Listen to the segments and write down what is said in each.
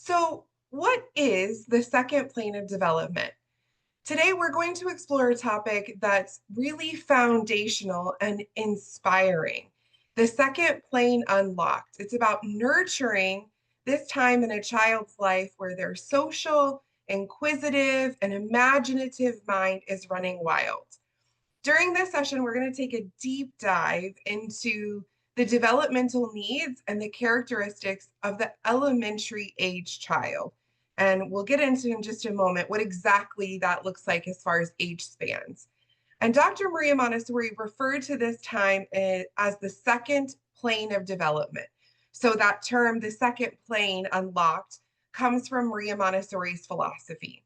So, what is the second plane of development? Today, we're going to explore a topic that's really foundational and inspiring. The second plane unlocked. It's about nurturing this time in a child's life where their social, inquisitive, and imaginative mind is running wild. During this session, we're going to take a deep dive into the developmental needs and the characteristics of the elementary age child. And we'll get into in just a moment what exactly that looks like as far as age spans. And Dr. Maria Montessori referred to this time as the second plane of development. So that term, the second plane unlocked, comes from Maria Montessori's philosophy.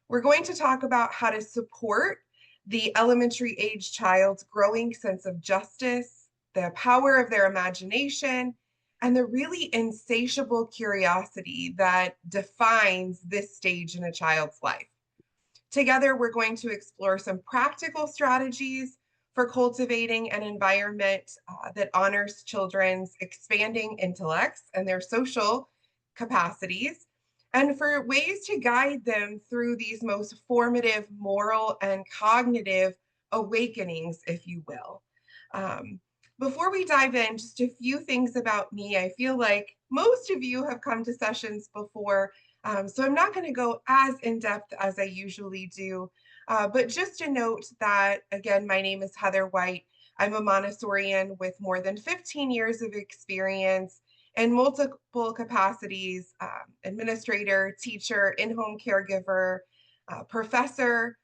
We're going to talk about how to support the elementary age child's growing sense of justice, the power of their imagination, and the really insatiable curiosity that defines this stage in a child's life. Together, we're going to explore some practical strategies for cultivating an environment that honors children's expanding intellects and their social capacities, and for ways to guide them through these most formative moral and cognitive awakenings, if you will. Um, Before we dive in, just a few things about me. I feel like most of you have come to sessions before, so I'm not going to go as in depth as I usually do. But just a note that, again, my name is Heather White. I'm a Montessorian with more than 15 years of experience in multiple capacities, administrator, teacher, in-home caregiver, professor,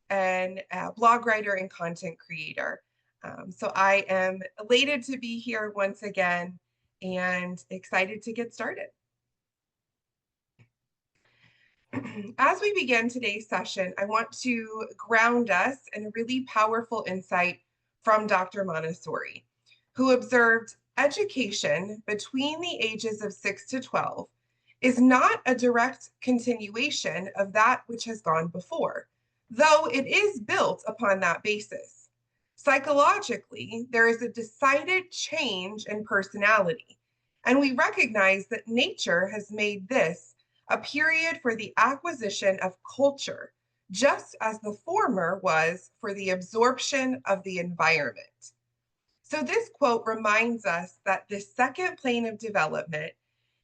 and blog writer and content creator. So I am elated to be here once again and excited to get started. As we begin today's session, I want to ground us in a really powerful insight from Dr. Montessori, who observed education between the ages of 6 to 12 is not a direct continuation of that which has gone before, though it is built upon that basis. Psychologically, there is a decided change in personality, and we recognize that nature has made this a period for the acquisition of culture, just as the former was for the absorption of the environment. So, this quote reminds us that this second plane of development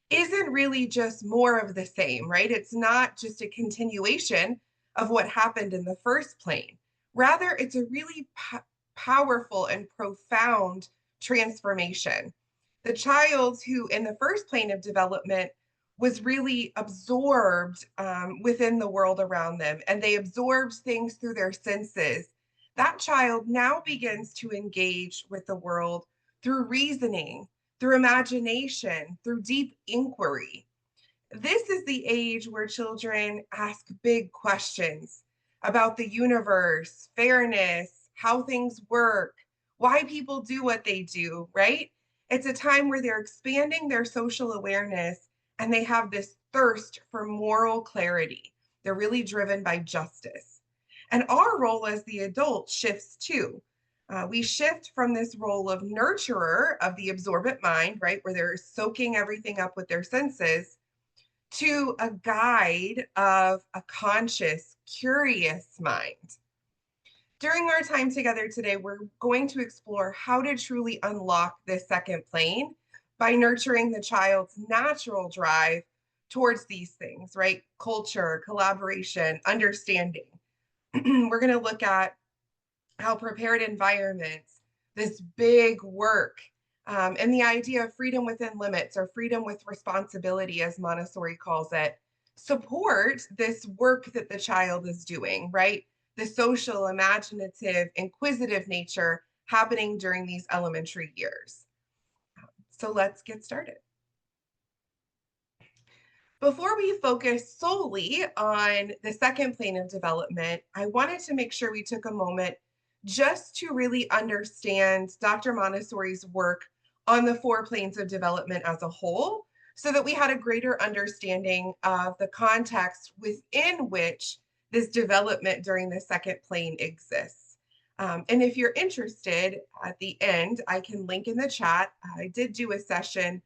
isn't really just more of the same, right? It's not just a continuation of what happened in the first plane. Rather, it's a really powerful and profound transformation. The child who, in the first plane of development, was really absorbed within the world around them, and they absorbed things through their senses. That child now begins to engage with the world through reasoning, through imagination, through deep inquiry. This is the age where children ask big questions about the universe, fairness, how things work, why people do what they do, right? It's a time where they're expanding their social awareness and they have this thirst for moral clarity. They're really driven by justice. And our role as the adult shifts too. We shift from this role of nurturer of the absorbent mind, right, where they're soaking everything up with their senses, to a guide of a conscious, curious mind. During our time together today, we're going to explore how to truly unlock this second plane by nurturing the child's natural drive towards these things, right? Culture, collaboration, understanding. We're going to look at how prepared environments, this big work, and the idea of freedom within limits or freedom with responsibility, as Montessori calls it, support this work that the child is doing, right? The social, imaginative, inquisitive nature happening during these elementary years. So let's get started. Before we focus solely on the second plane of development, I wanted to make sure we took a moment just to really understand Dr. Montessori's work on the four planes of development as a whole, so that we had a greater understanding of the context within which this development during the second plane exists. And if you're interested, at the end, I can link in the chat. I did do a session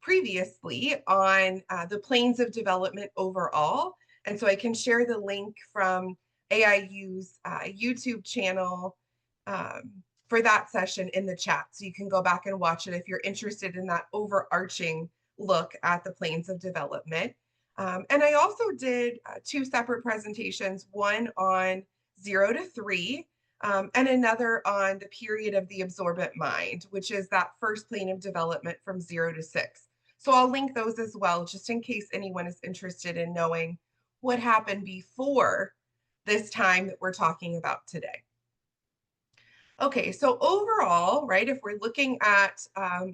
previously on the planes of development overall. And so I can share the link from AIU's YouTube channel for that session in the chat. So you can go back and watch it if you're interested in that overarching look at the planes of development. And I also did two separate presentations, one on 0 to 3, and another on the period of the absorbent mind, which is that first plane of development from 0 to 6. So I'll link those as well, just in case anyone is interested in knowing what happened before this time that we're talking about today. Okay, so overall, right, if we're looking at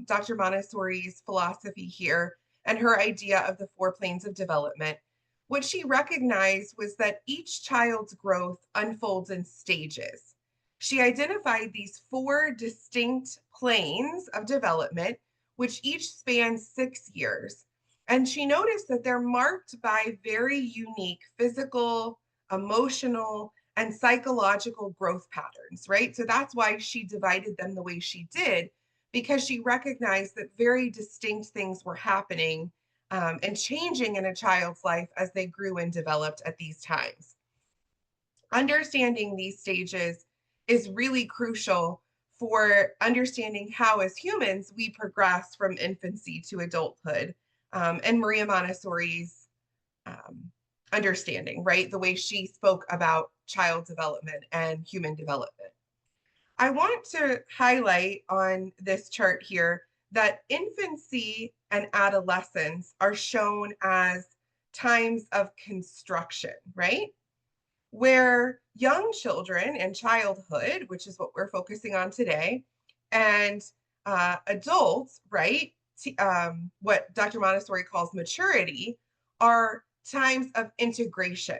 Dr. Montessori's philosophy here and her idea of the 4 planes of development, what she recognized was that each child's growth unfolds in stages. She identified these 4 distinct planes of development, which each span 6 years. And she noticed that they're marked by very unique physical, emotional, and psychological growth patterns, right? So that's why she divided them the way she did, because she recognized that very distinct things were happening and changing in a child's life as they grew and developed at these times. Understanding these stages is really crucial for understanding how, as humans, we progress from infancy to adulthood. And Maria Montessori's understanding, right? The way she spoke about child development and human development. I want to highlight on this chart here that infancy and adolescence are shown as times of construction, right? Where young children in childhood, which is what we're focusing on today, and adults, right? What Dr. Montessori calls maturity, are times of integration.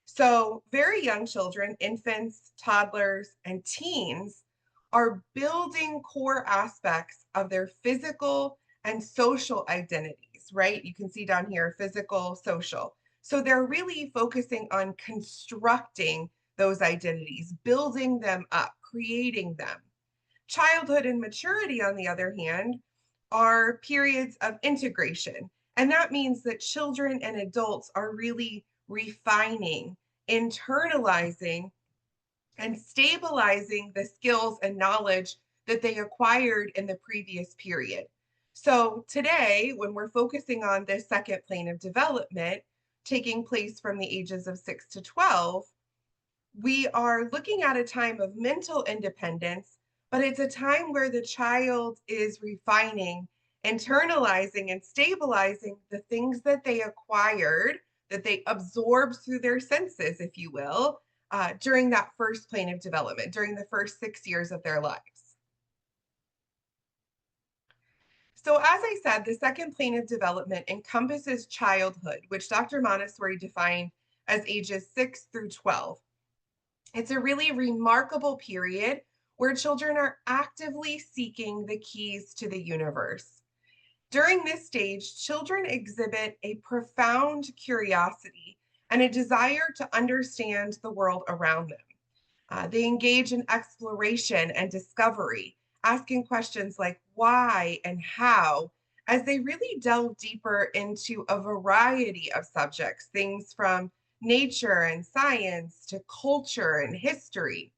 So very young children, infants, toddlers, and teens are building core aspects of their physical and social identities, right? You can see down here, physical, social. So they're really focusing on constructing those identities, building them up, creating them. Childhood and maturity, on the other hand, are periods of integration. And that means that children and adults are really refining, internalizing, and stabilizing the skills and knowledge that they acquired in the previous period. So today, when we're focusing on this second plane of development, taking place from the ages of 6 to 12, we are looking at a time of mental independence, but it's a time where the child is refining, internalizing, and stabilizing the things that they acquired, that they absorbed through their senses, if you will, during that first plane of development, during the first 6 years of their lives. So as I said, the second plane of development encompasses childhood, which Dr. Montessori defined as ages 6 through 12. It's a really remarkable period where children are actively seeking the keys to the universe. During this stage, children exhibit a profound curiosity and a desire to understand the world around them. They engage in exploration and discovery, asking questions like why and how, as they really delve deeper into a variety of subjects, things from nature and science to culture and history.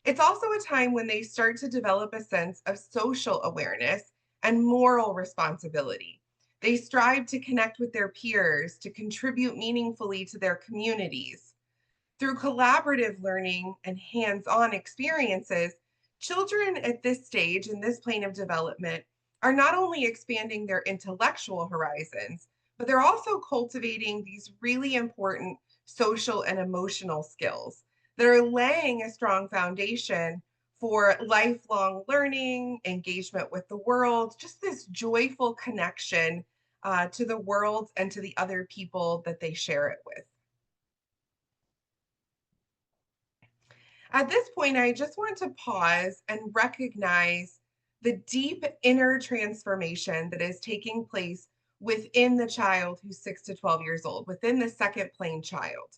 It's also a time when they start to develop a sense of social awareness and moral responsibility. They strive to connect with their peers, to contribute meaningfully to their communities. Through collaborative learning and hands-on experiences, children at this stage, in this plane of development, are not only expanding their intellectual horizons, but they're also cultivating these really important social and emotional skills that are laying a strong foundation for lifelong learning, engagement with the world, just this joyful connection to the world and to the other people that they share it with. At this point, I just want to pause and recognize the deep inner transformation that is taking place within the child who's 6 to 12 years old, within the second plane child.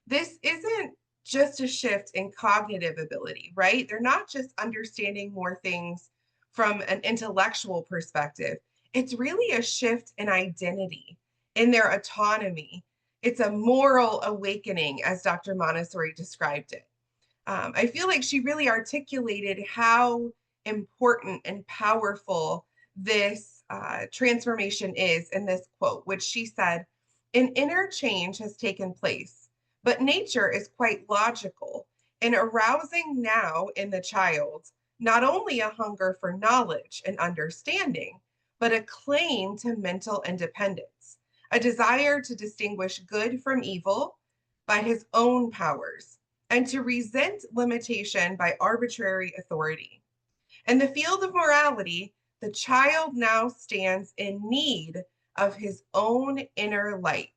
This isn't just a shift in cognitive ability, right? They're not just understanding more things from an intellectual perspective. it's really a shift in identity, in their autonomy. It's a moral awakening, as Dr. Montessori described it. I feel like she really articulated how important and powerful this transformation is in this quote, which she said, an inner change has taken place, but nature is quite logical in arousing now in the child not only a hunger for knowledge and understanding, but a claim to mental independence, a desire to distinguish good from evil by his own powers and to resent limitation by arbitrary authority. In the field of morality, the child now stands in need of his own inner light.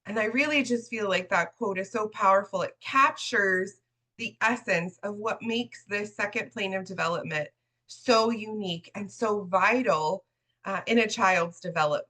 And I really just feel like that quote is so powerful. It captures the essence of what makes this second plane of development so unique and so vital in a child's development.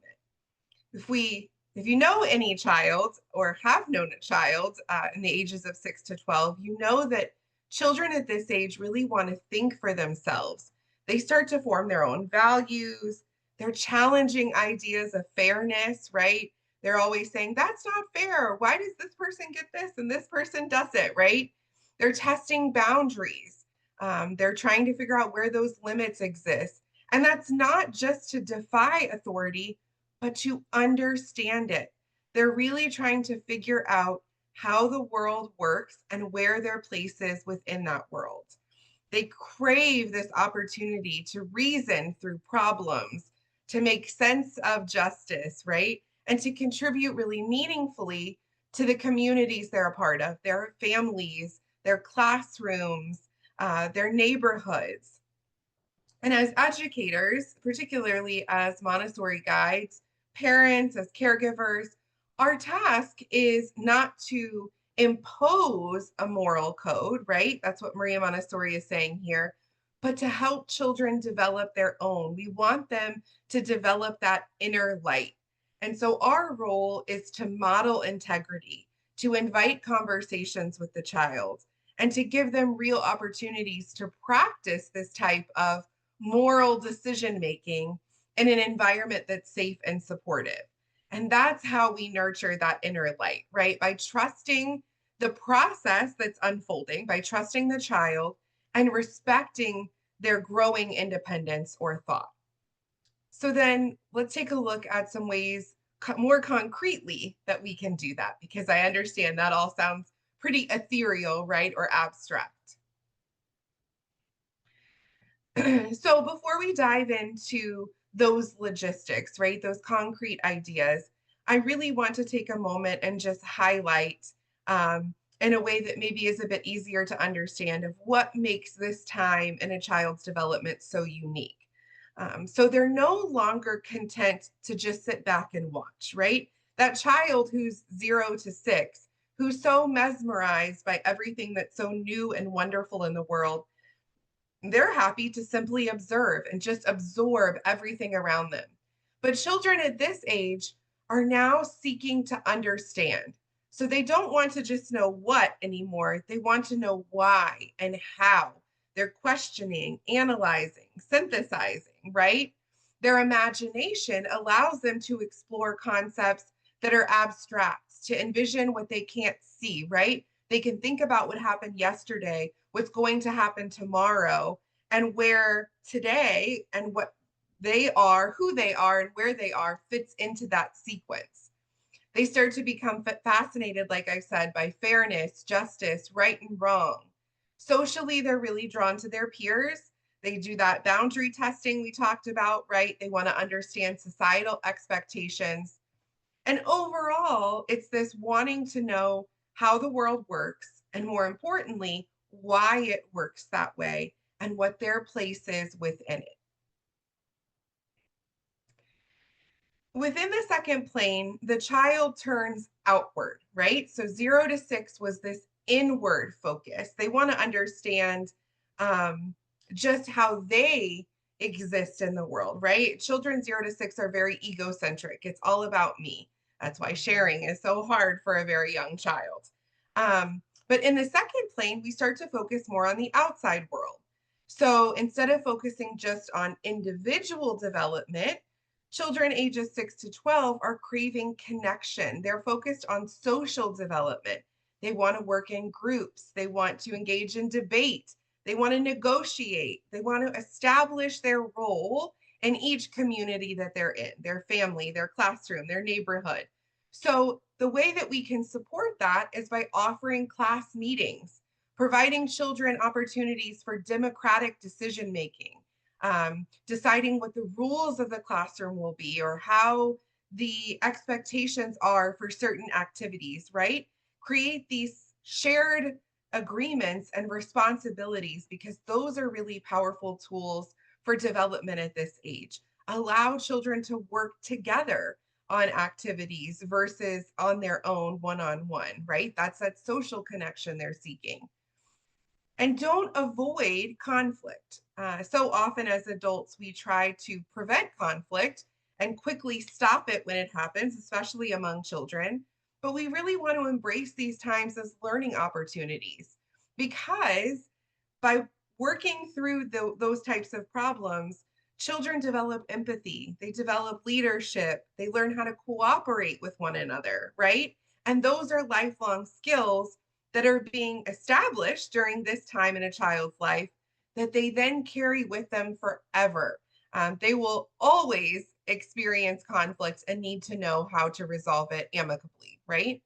If you know any child or have known a child in the ages of 6 to 12, you know that children at this age really want to think for themselves. They start to form their own values. They're challenging ideas of fairness, right? They're always saying, that's not fair. Why does this person get this and this person doesn't, right? They're testing boundaries. They're trying to figure out where those limits exist. And that's not just to defy authority, but to understand it. They're really trying to figure out how the world works and where their place is within that world. They crave this opportunity to reason through problems, to make sense of justice, right? And to contribute really meaningfully to the communities they're a part of, their families, their classrooms, their neighborhoods. And as educators, particularly as Montessori guides, parents, as caregivers, our task is not to impose a moral code, right? That's what Maria Montessori is saying here, but to help children develop their own. We want them to develop that inner light. And so our role is to model integrity, to invite conversations with the child, and to give them real opportunities to practice this type of moral decision making in an environment that's safe and supportive. And that's how we nurture that inner light, right? By trusting the process that's unfolding, by trusting the child and respecting their growing independence or thought. So then let's take a look at some ways more concretely that we can do that, because I understand that all sounds pretty ethereal, right? Or abstract. So before we dive into those logistics, right, those concrete ideas, I really want to take a moment and just highlight in a way that maybe is a bit easier to understand of what makes this time in a child's development so unique. So they're no longer content to just sit back and watch, right? That child who's 0 to 6, who's so mesmerized by everything that's so new and wonderful in the world, they're happy to simply observe and just absorb everything around them. But children at this age are now seeking to understand. So they don't want to just know what anymore. They want to know why and how. They're questioning, analyzing, synthesizing, right? Their imagination allows them to explore concepts that are abstract, to envision what they can't see, right? They can think about what happened yesterday, what's going to happen tomorrow, and where today and what they are, who they are, and where they are fits into that sequence. They start to become fascinated, like I said, by fairness, justice, right and wrong. Socially, they're really drawn to their peers. They do that boundary testing we talked about, right? They want to understand societal expectations. And overall, it's this wanting to know how the world works, and more importantly, why it works that way and what their place is within it. Within the second plane, the child turns outward, right? So 0 to 6 was this inward focus. They want to understand just how they exist in the world, right? Children 0 to 6 are very egocentric. It's all about me. That's why sharing is so hard for a very young child. But in the second plane, we start to focus more on the outside world. So instead of focusing just on individual development, children ages 6 to 12 are craving connection. They're focused on social development. They want to work in groups. They want to engage in debate. They want to negotiate. They want to establish their role in each community that they're in, their family, their classroom, their neighborhood. So the way that we can support that is by offering class meetings, providing children opportunities for democratic decision making, deciding what the rules of the classroom will be or how the expectations are for certain activities, right? Create these shared agreements and responsibilities because those are really powerful tools for development at this age. Allow children to work together on activities versus on their own one-on-one, right? That's that social connection they're seeking. And don't avoid conflict. So often as adults, we try to prevent conflict and quickly stop it when it happens, especially among children. But we really want to embrace these times as learning opportunities because by working through those types of problems, children develop empathy, they develop leadership, they learn how to cooperate with one another, right? And those are lifelong skills that are being established during this time in a child's life that they then carry with them forever. They will always experience conflict and need to know how to resolve it amicably, right?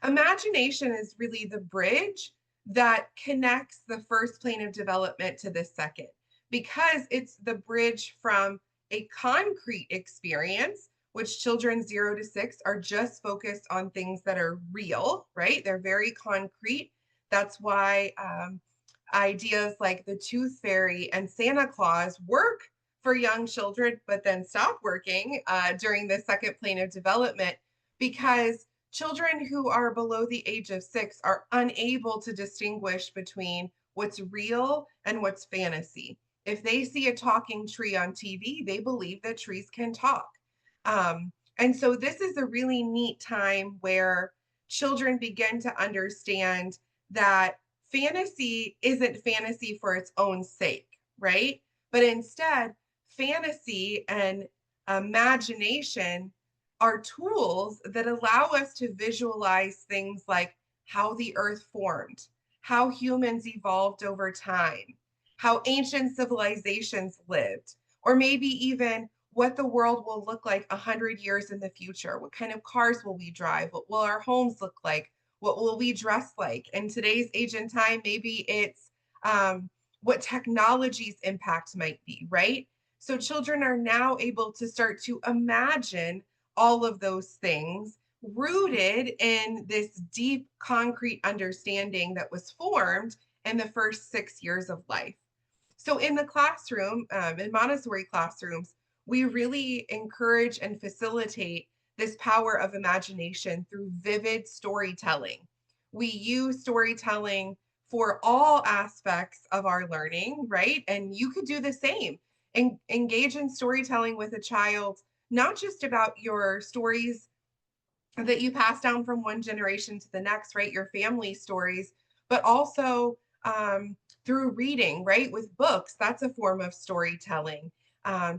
Imagination is really the bridge that connects the first plane of development to the second, because it's the bridge from a concrete experience, which children 0 to 6 are just focused on things that are real, right? They're very concrete. That's why ideas like the tooth fairy and Santa Claus work for young children, but then stop working during the second plane of development because children who are below the age of 6 are unable to distinguish between what's real and what's fantasy. If they see a talking tree on TV, they believe that trees can talk. And so this is a really neat time where children begin to understand that fantasy isn't fantasy for its own sake, right? But instead, fantasy and imagination are tools that allow us to visualize things like how the earth formed, how humans evolved over time, how ancient civilizations lived, or maybe even what the world will look like 100 years in the future. What kind of cars will we drive? What will our homes look like? What will we dress like? In today's age and time, maybe it's what technology's impact might be, right? So children are now able to start to imagine all of those things rooted in this deep concrete understanding that was formed in the first 6 years of life. So in the classroom, in Montessori classrooms, we really encourage and facilitate this power of imagination through vivid storytelling. We use storytelling for all aspects of our learning, right? And you could do the same. Engage in storytelling with a child, not just about your stories that you pass down from one generation to the next, right? Your family stories, but also through reading, right? With books, that's a form of storytelling.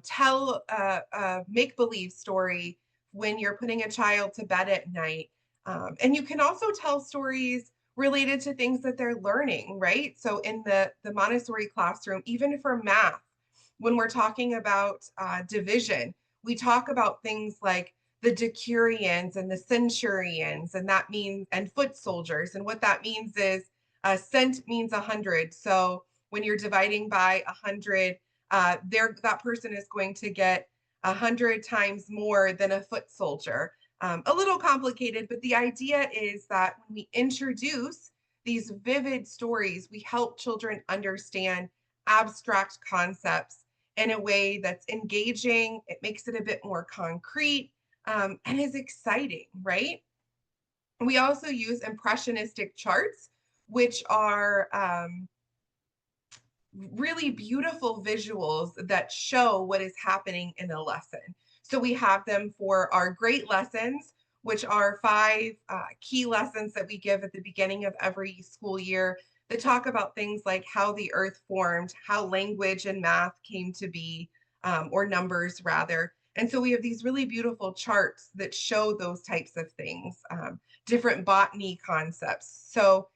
Tell a make believe story when you're putting a child to bed at night. And you can also tell stories related to things that they're learning, right? So in the Montessori classroom, even for math, when we're talking about division, we talk about things like the decurions and the centurions, and that means, and foot soldiers. And what that means is a cent means 100. So when you're dividing by 100, that person is going to get 100 times more than a foot soldier. A little complicated, but the idea is that when we introduce these vivid stories, we help children understand abstract concepts in a way that's engaging. It makes it a bit more concrete and is exciting, right? We also use impressionistic charts, which are really beautiful visuals that show what is happening in a lesson. So we have them for our great lessons, which are 5 key lessons that we give at the beginning of every school year that talk about things like how the earth formed, how language and math came to be, or numbers rather. And so we have these really beautiful charts that show those types of things, different botany concepts. So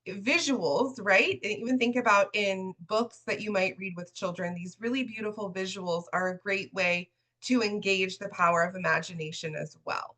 visuals, right? And even think about in books that you might read with children, these really beautiful visuals are a great way to engage the power of imagination as well.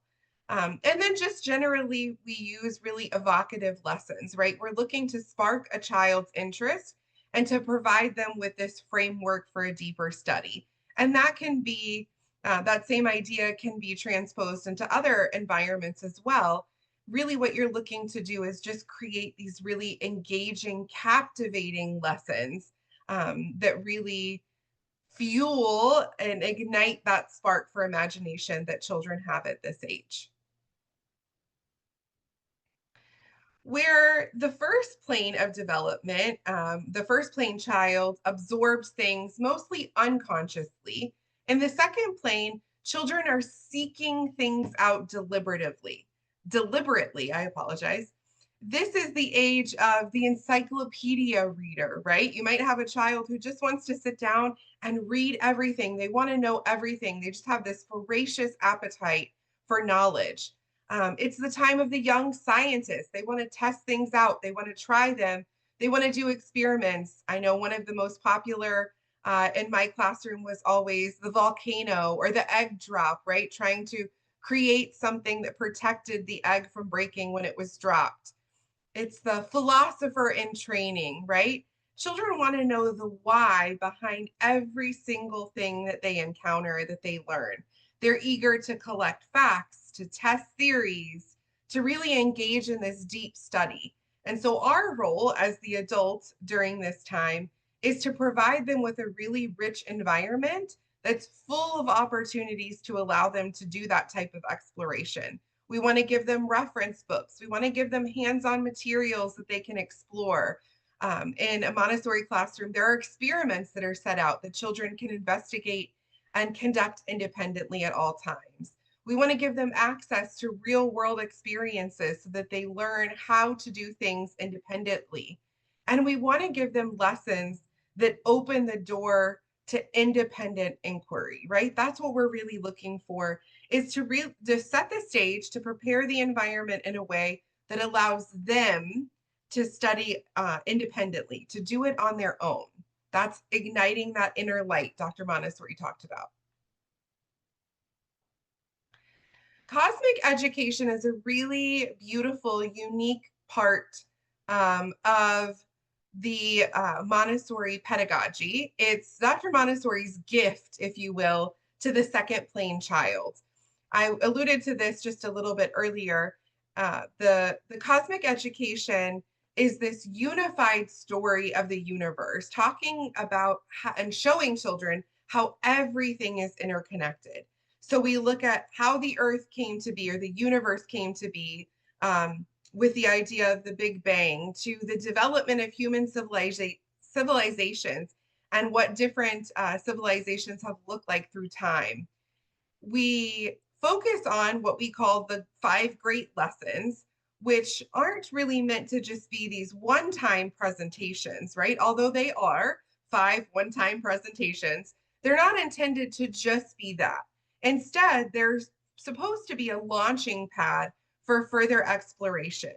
And then just generally, we use really evocative lessons, right? We're looking to spark a child's interest and to provide them with this framework for a deeper study. And that can be, that same idea can be transposed into other environments as well. Really, what you're looking to do is just create these really engaging, captivating lessons that really fuel and ignite that spark for imagination that children have at this age. Where the first plane of development, the first plane child absorbs things mostly unconsciously. In the second plane, children are seeking things out deliberately, I apologize. This is the age of the encyclopedia reader, right? You might have a child who just wants to sit down and read everything. They want to know everything. They just have this voracious appetite for knowledge. It's the time of the young scientists. They want to test things out, they want to try them, they want to do experiments. I know one of the most popular in my classroom was always the volcano or the egg drop, right? Trying to create something that protected the egg from breaking when it was dropped. It's the philosopher in training, right? Children want to know the why behind every single thing that they encounter, that they learn. They're eager to collect facts, to test theories, to really engage in this deep study. And so, our role as the adult during this time is to provide them with a really rich environment that's full of opportunities to allow them to do that type of exploration. We want to give them reference books. We want to give them hands-on materials that they can explore. In a Montessori classroom, there are experiments that are set out that children can investigate and conduct independently at all times. We want to give them access to real world experiences so that they learn how to do things independently. And we want to give them lessons that open the door to independent inquiry, right? That's what we're really looking for, is to set the stage, to prepare the environment in a way that allows them to study independently, to do it on their own. That's igniting that inner light Dr. Montessori talked about. Cosmic education is a really beautiful, unique part of the Montessori pedagogy. It's Dr. Montessori's gift, if you will, to the second plane child. I alluded to this just a little bit earlier. The cosmic education is this unified story of the universe, talking about and showing children how everything is interconnected. So we look at how the earth came to be, or the universe came to be, with the idea of the Big Bang, to the development of human civilizations and what different civilizations have looked like through time. We focus on what we call the five great lessons, which aren't really meant to just be these one time presentations, right? Although they are five one time presentations, they're not intended to just be that. Instead, they're supposed to be a launching pad for further exploration.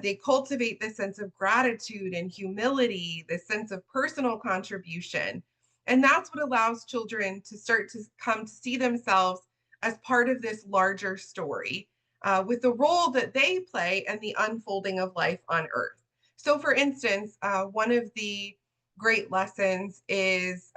They cultivate this sense of gratitude and humility, this sense of personal contribution. And that's what allows children to start to come to see themselves as part of this larger story, with the role that they play in the unfolding of life on Earth. So, for instance, one of the great lessons is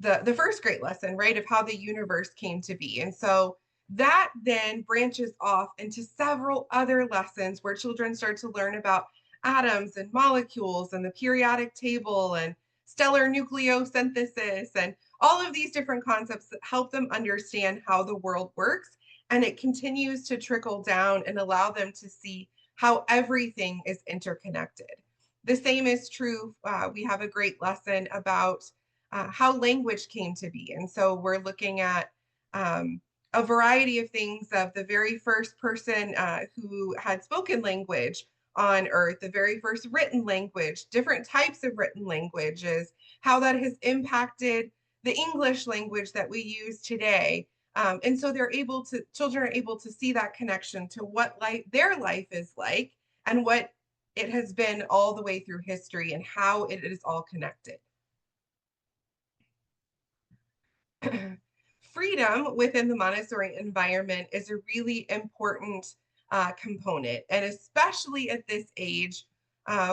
the first great lesson, right, of how the universe came to be. And so that then branches off into several other lessons where children start to learn about atoms and molecules and the periodic table and stellar nucleosynthesis and all of these different concepts that help them understand how the world works. And it continues to trickle down and allow them to see how everything is interconnected. The same is true. We have a great lesson about how language came to be. And so we're looking at a variety of things of the very first person who had spoken language on earth, the very first written language, different types of written languages, how that has impacted the English language that we use today. And so children are able to see that connection to what their life is like and what it has been all the way through history and how it is all connected. Freedom within the Montessori environment is a really important component. And especially at this age,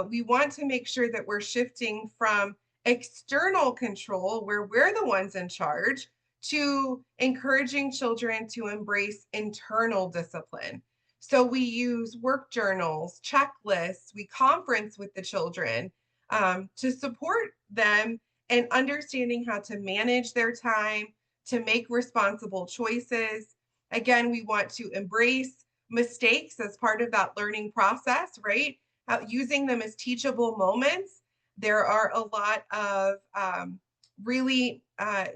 we want to make sure that we're shifting from external control, where we're the ones in charge, to encouraging children to embrace internal discipline. So we use work journals, checklists, we conference with the children to support them in understanding how to manage their time, to make responsible choices. Again, we want to embrace mistakes as part of that learning process, right? Using them as teachable moments. There are a lot of really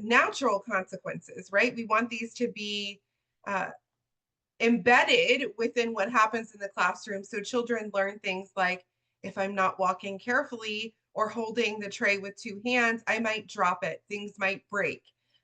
natural consequences, right? We want these to be embedded within what happens in the classroom. So children learn things like, if I'm not walking carefully or holding the tray with two hands, I might drop it. Things might break.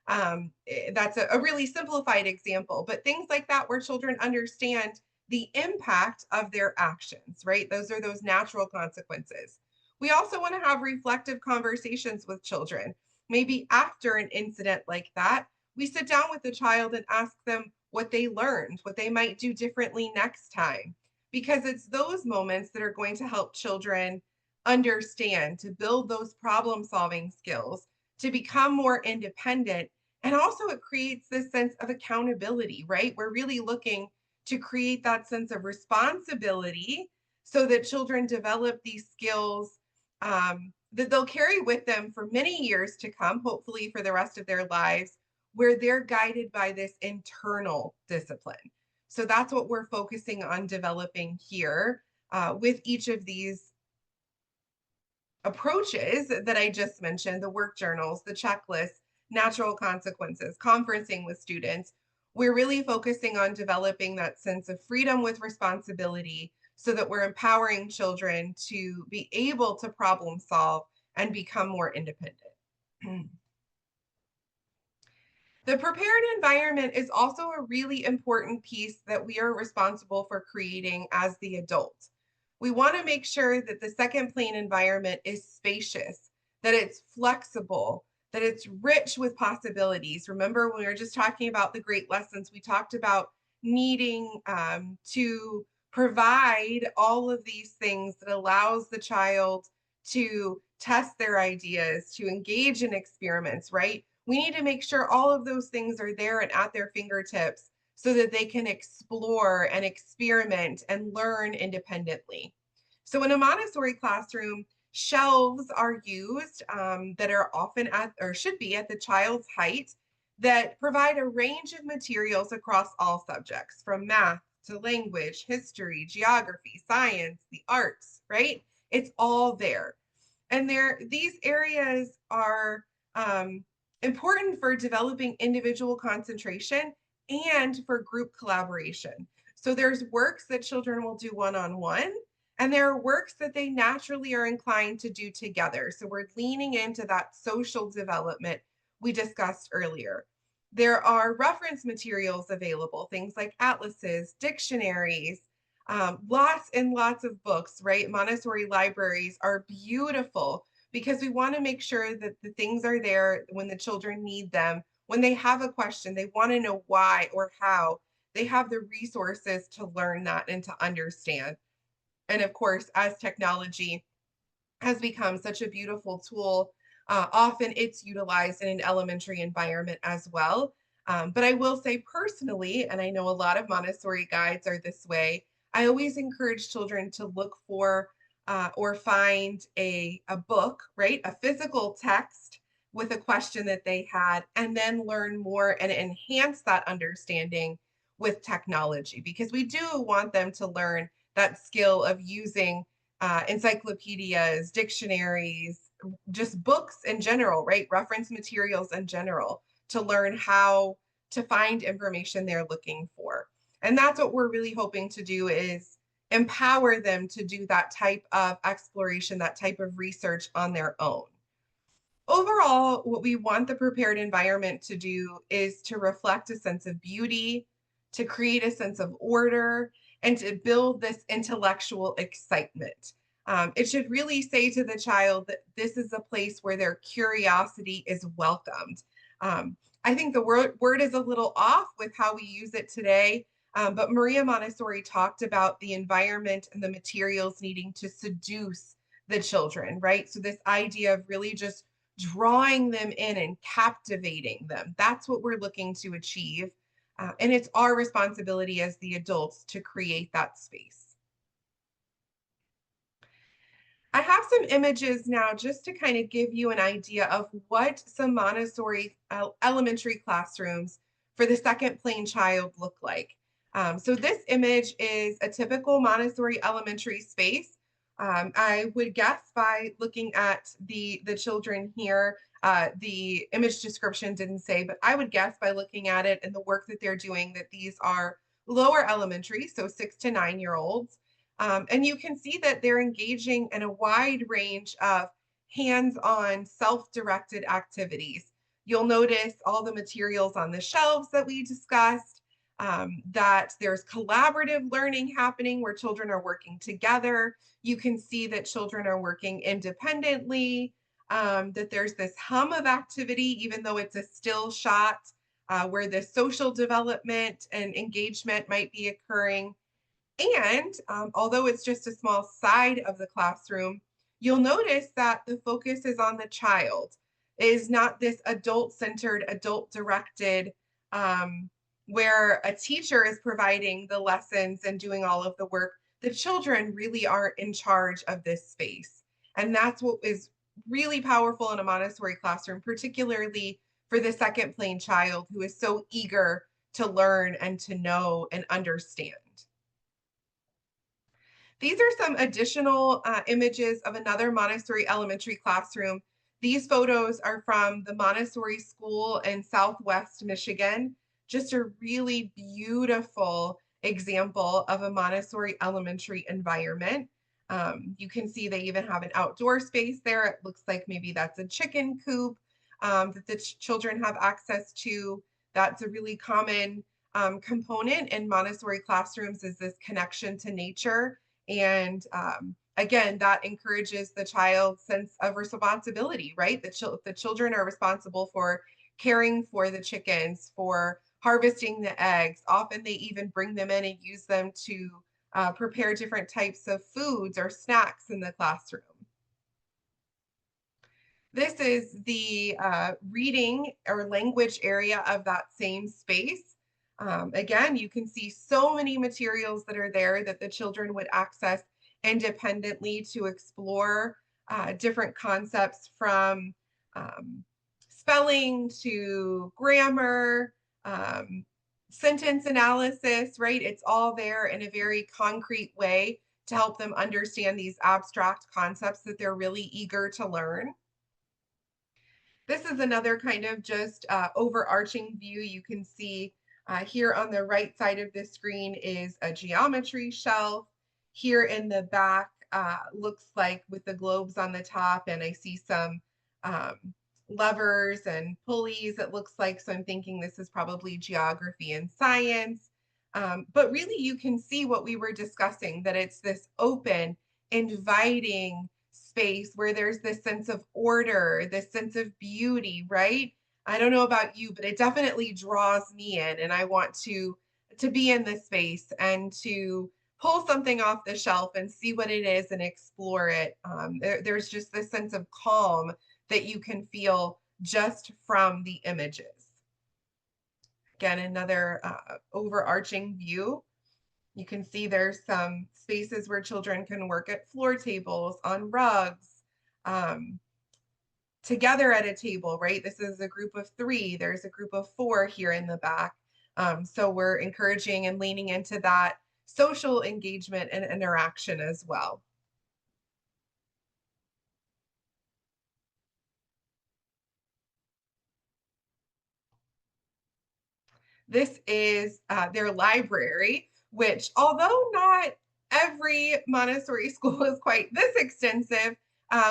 That's a really simplified example, but things like that where children understand the impact of their actions, right? Those are those natural consequences. We also want to have reflective conversations with children. Maybe after an incident like that, we sit down with the child and ask them what they learned, what they might do differently next time, because it's those moments that are going to help children understand, to build those problem solving skills, to become more independent. And also, it creates this sense of accountability, right? We're really looking to create that sense of responsibility so that children develop these skills that they'll carry with them for many years to come, hopefully for the rest of their lives, where they're guided by this internal discipline. So that's what we're focusing on developing here with each of these approaches that I just mentioned, the work journals, the checklists, natural consequences, conferencing with students. We're really focusing on developing that sense of freedom with responsibility so that we're empowering children to be able to problem solve and become more independent. The prepared environment is also a really important piece that we are responsible for creating as the adult. We want to make sure that the second plane environment is spacious, that it's flexible, that it's rich with possibilities. Remember, when we were just talking about the great lessons, we talked about needing to provide all of these things that allows the child to test their ideas, to engage in experiments, right? We need to make sure all of those things are there and at their fingertips so that they can explore and experiment and learn independently. So in a Montessori classroom, shelves are used that are often at, or should be at, the child's height, that provide a range of materials across all subjects, from math to language, history, geography, science, the arts, right? It's all there. And these areas are important for developing individual concentration and for group collaboration. So there's works that children will do one-on-one, and there are works that they naturally are inclined to do together. So we're leaning into that social development we discussed earlier. There are reference materials available, things like atlases, dictionaries, lots and lots of books, right? Montessori libraries are beautiful because we want to make sure that the things are there when the children need them. When they have a question, they want to know why or how, they have the resources to learn that and to understand. And of course, as technology has become such a beautiful tool, often it's utilized in an elementary environment as well. But I will say personally, and I know a lot of Montessori guides are this way, I always encourage children to look for or find a book, right? A physical text with a question that they had, and then learn more and enhance that understanding with technology, because we do want them to learn that skill of using encyclopedias, dictionaries, just books in general, right? Reference materials in general, to learn how to find information they're looking for. And that's what we're really hoping to do, is empower them to do that type of exploration, that type of research on their own. Overall, what we want the prepared environment to do is to reflect a sense of beauty, to create a sense of order, and to build this intellectual excitement. It should really say to the child that this is a place where their curiosity is welcomed. I think the word is a little off with how we use it today, but Maria Montessori talked about the environment and the materials needing to seduce the children, right? So, this idea of really just drawing them in and captivating them. That's what we're looking to achieve. And it's our responsibility as the adults to create that space. I have some images now just to kind of give you an idea of what some Montessori elementary classrooms for the second plane child look like. So this image is a typical Montessori elementary space. I would guess by looking at the children here, the image description didn't say, but I would guess by looking at it and the work that they're doing that these are lower elementary, so 6 to 9 year olds. And you can see that they're engaging in a wide range of hands-on, self-directed activities. You'll notice all the materials on the shelves that we discussed, that there's collaborative learning happening where children are working together. You can see that children are working independently, that there's this hum of activity, even though it's a still shot, where the social development and engagement might be occurring. And although it's just a small side of the classroom, you'll notice that the focus is on the child. It is not this adult-centered, adult-directed, where a teacher is providing the lessons and doing all of the work. The children really are in charge of this space. And that's what is really powerful in a Montessori classroom, particularly for the second plane child who is so eager to learn and to know and understand. These are some additional images of another Montessori elementary classroom. These photos are from the Montessori school in Southwest Michigan. Just a really beautiful example of a Montessori elementary environment. You can see they even have an outdoor space there. It looks like maybe that's a chicken coop that the children have access to. That's a really common component in Montessori classrooms, is this connection to nature. And again, that encourages the child's sense of responsibility, right? The children are responsible for caring for the chickens, for harvesting the eggs. Often they even bring them in and use them to prepare different types of foods or snacks in the classroom. This is the reading or language area of that same space. Again, you can see so many materials that are there that the children would access independently to explore different concepts from spelling to grammar, sentence analysis, right? It's all there in a very concrete way to help them understand these abstract concepts that they're really eager to learn. This is another kind of just overarching view. You can see here on the right side of the screen is a geometry shelf. Here in the back looks like with the globes on the top, and I see some levers and pulleys, it looks like. So I'm thinking this is probably geography and science. But really you can see what we were discussing, that it's this open, inviting space where there's this sense of order, this sense of beauty, right? I don't know about you, but it definitely draws me in, and I want to be in this space and to pull something off the shelf and see what it is and explore it. There's just this sense of calm that you can feel just from the images. Again, another overarching view. You can see there's some spaces where children can work at floor tables, on rugs, together at a table, right? This is a group of 3. There's a group of 4 here in the back. So we're encouraging and leaning into that social engagement and interaction as well. This is their library, which although not every Montessori school is quite this extensive.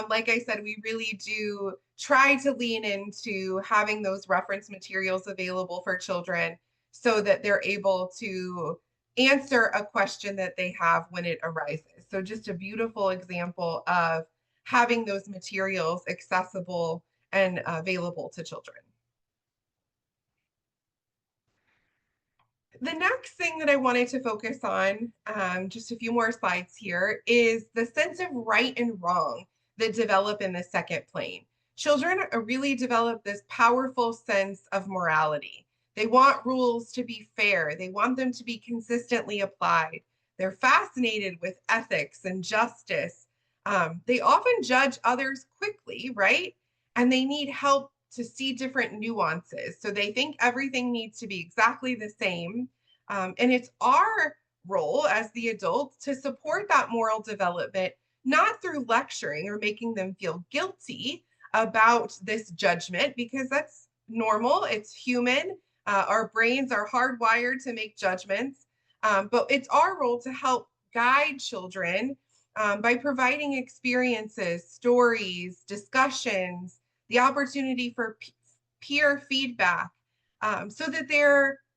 Like I said, we really do try to lean into having those reference materials available for children so that they're able to answer a question that they have when it arises. So, just a beautiful example of having those materials accessible and available to children. The next thing that I wanted to focus on, just a few more slides here, is the sense of right and wrong that develop in the second plane. Children really develop this powerful sense of morality. They want rules to be fair, they want them to be consistently applied. They're fascinated with ethics and justice. They often judge others quickly, right? And they need help to see different nuances. So they think everything needs to be exactly the same. And it's our role as the adults to support that moral development, not through lecturing or making them feel guilty about this judgment, because that's normal, it's human. Our brains are hardwired to make judgments. But it's our role to help guide children by providing experiences, stories, discussions, the opportunity for peer feedback, so that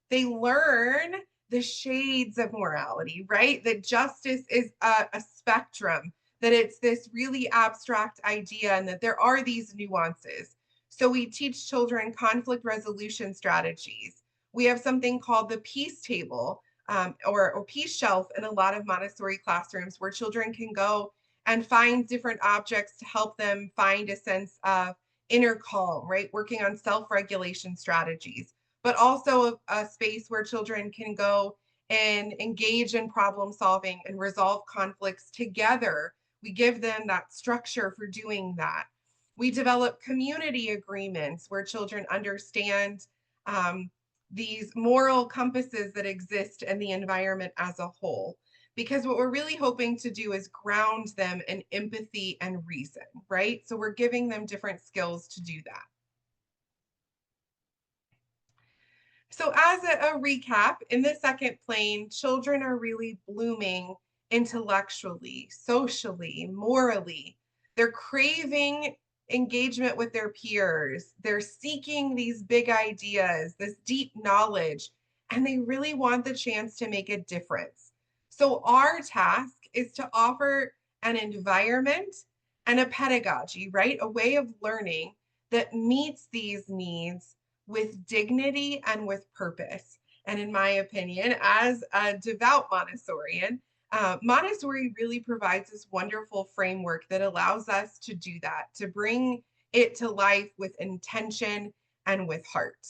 they learn the shades of morality, right? That justice is a spectrum, that it's this really abstract idea, and that there are these nuances. So we teach children conflict resolution strategies. We have something called the peace table, or peace shelf in a lot of Montessori classrooms, where children can go and find different objects to help them find a sense of inner calm, right? Working on self-regulation strategies, but also a space where children can go and engage in problem solving and resolve conflicts together. We give them that structure for doing that. We develop community agreements where children understand um, these moral compasses that exist in the environment as a whole. Because what we're really hoping to do is ground them in empathy and reason, right? So we're giving them different skills to do that. So, as a recap, in the second plane, children are really blooming intellectually, socially, morally. They're craving engagement with their peers. They're seeking these big ideas, this deep knowledge, and they really want the chance to make a difference. So, our task is to offer an environment and a pedagogy, right? A way of learning that meets these needs with dignity and with purpose. And in my opinion, as a devout Montessorian, Montessori really provides this wonderful framework that allows us to do that, to bring it to life with intention and with heart.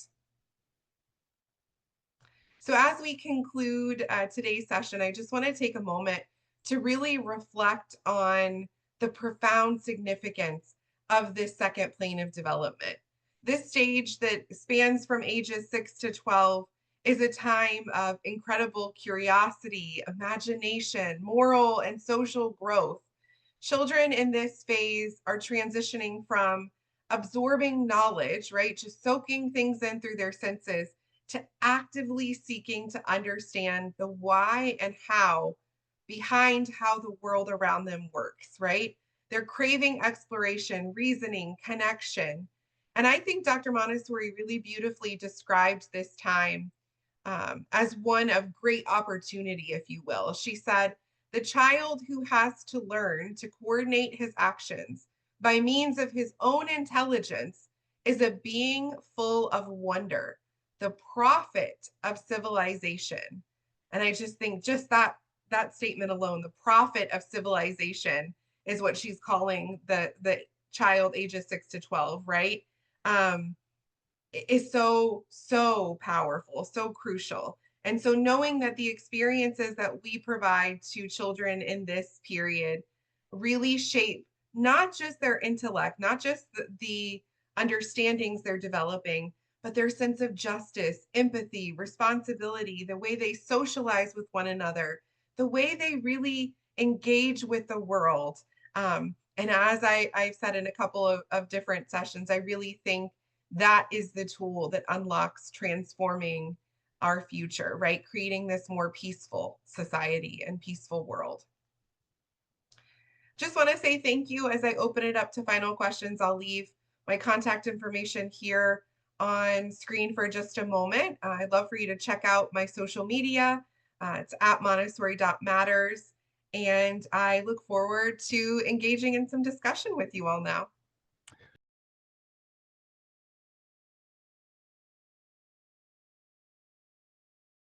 So, as we conclude today's session, I just want to take a moment to really reflect on the profound significance of this second plane of development. This stage that spans from ages 6 to 12 is a time of incredible curiosity, imagination, moral and social growth. Children in this phase are transitioning from absorbing knowledge, right, just soaking things in through their senses, to actively seeking to understand the why and how behind how the world around them works, right? They're craving exploration, reasoning, connection. And I think Dr. Montessori really beautifully described this time as one of great opportunity, if you will. She said, the child who has to learn to coordinate his actions by means of his own intelligence is a being full of wonder, the prophet of civilization. And I just think just that statement alone, the prophet of civilization, is what she's calling the child ages 6 to 12, right? Um, is so powerful, so crucial. And so knowing that the experiences that we provide to children in this period really shape not just their intellect, not just the understandings they're developing, but their sense of justice, empathy, responsibility, the way they socialize with one another, the way they really engage with the world. And as I've said in a couple of different sessions, I really think that is the tool that unlocks transforming our future, right? Creating this more peaceful society and peaceful world. Just want to say thank you. As I open it up to final questions, I'll leave my contact information here on screen for just a moment. I'd love for you to check out my social media. It's at montessori.matters. And I look forward to engaging in some discussion with you all now.